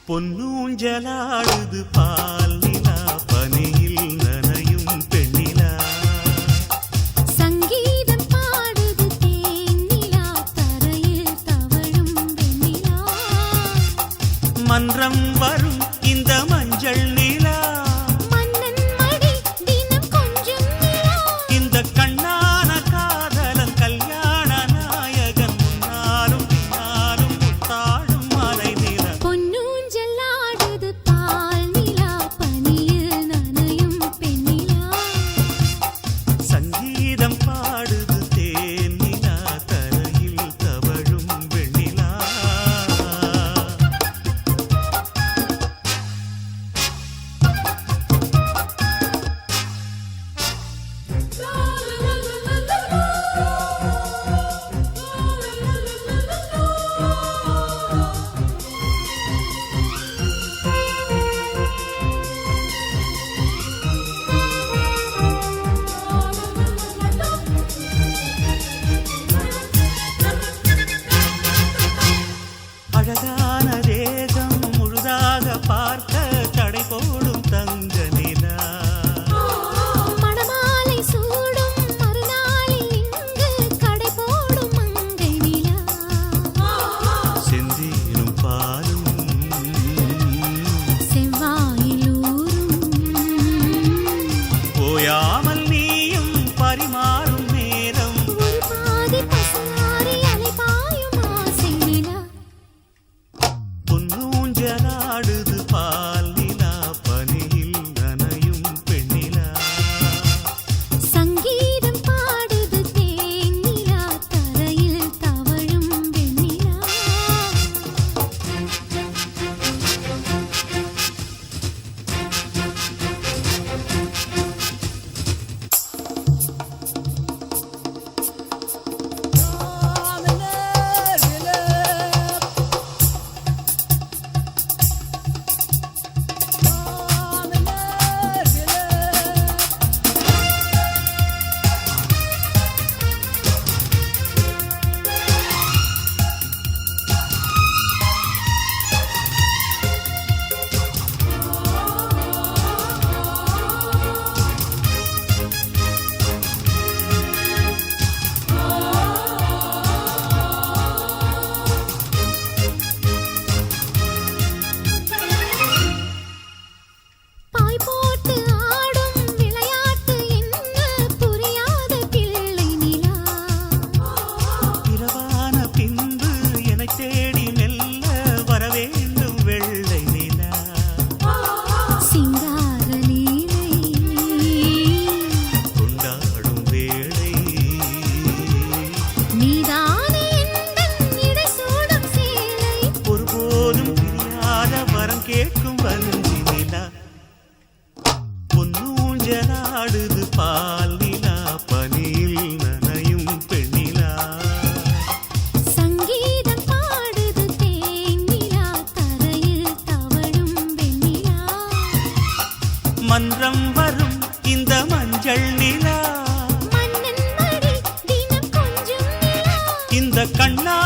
பொன்னூஞ்சலாடுது பால் நிலா பனியில் நனையும் பெண்ணிலா சங்கீதம் பாடுது தேனிலா தரையில் தவழும் வெண்ணிலா மன்றம் வரும் இந்த மஞ்சள் நிலா மன்னன் மடி தினம் கொஞ்சம் நிலா இந்த கண்ணான காதலன் கல்யாண நாயகன் முன்னாலும் பின்னாலும் முத்தாடும் மலை நிலா பொன்னூஞ்சல் ஆடுது பால் நிலா பனியில் நனையும் பெண்ணிலா சங்கீதம் பாடுது தேன் நிலா தரையில் தவழும் வெண்ணிலா அழகான தேகம் முழுதாக பார்க்க தடை போடும் தங்க நிலா மணமாலை சூடும் மறுநாளில் இங்கு கடை போடும் மங்கை நிலா செந்தீரும் பாலும் செவ்வாயில் ஊரும் ஓயாமல் நீயும் பரிமாறும் நேரம் ஒரு பாதி பசுமாறி அலைபாயும் ஆசை நிலா பொன்னூஞ்சலாடுது பால் நிலா பனியில் நனையும் பெண்ணிலா சங்கீதம் பாடுது தேனிலா தரையில் தவழும் வெண்ணிலா பாய் போட்டு ஆடும் விளையாட்டு என்ன புரியாத பிள்ளை நிலா இரவான பின்பு என்னை தேடி மெல்ல வரவேண்டும் வெள்ளை நிலா சிங்கார லீலை கொண்டாடும் வேளை நீதானே எந்தன் இடை சூடும் சேலை ஒருபோதும் பிரியாத வரம் கேட்கும் வஞ்சி நிலா பொன்னூஞ்சலாடுது பால் நிலா பனியில் நனையும் பெண்ணிலா சங்கீதம் பாடுது தேனிலா தரையில் தவழும் வெண்ணிலா மன்றம் வரும் இந்த மஞ்சள் நிலா மன்னன் மடி தினம் கொஞ்சம் நிலா இந்த கண்ணா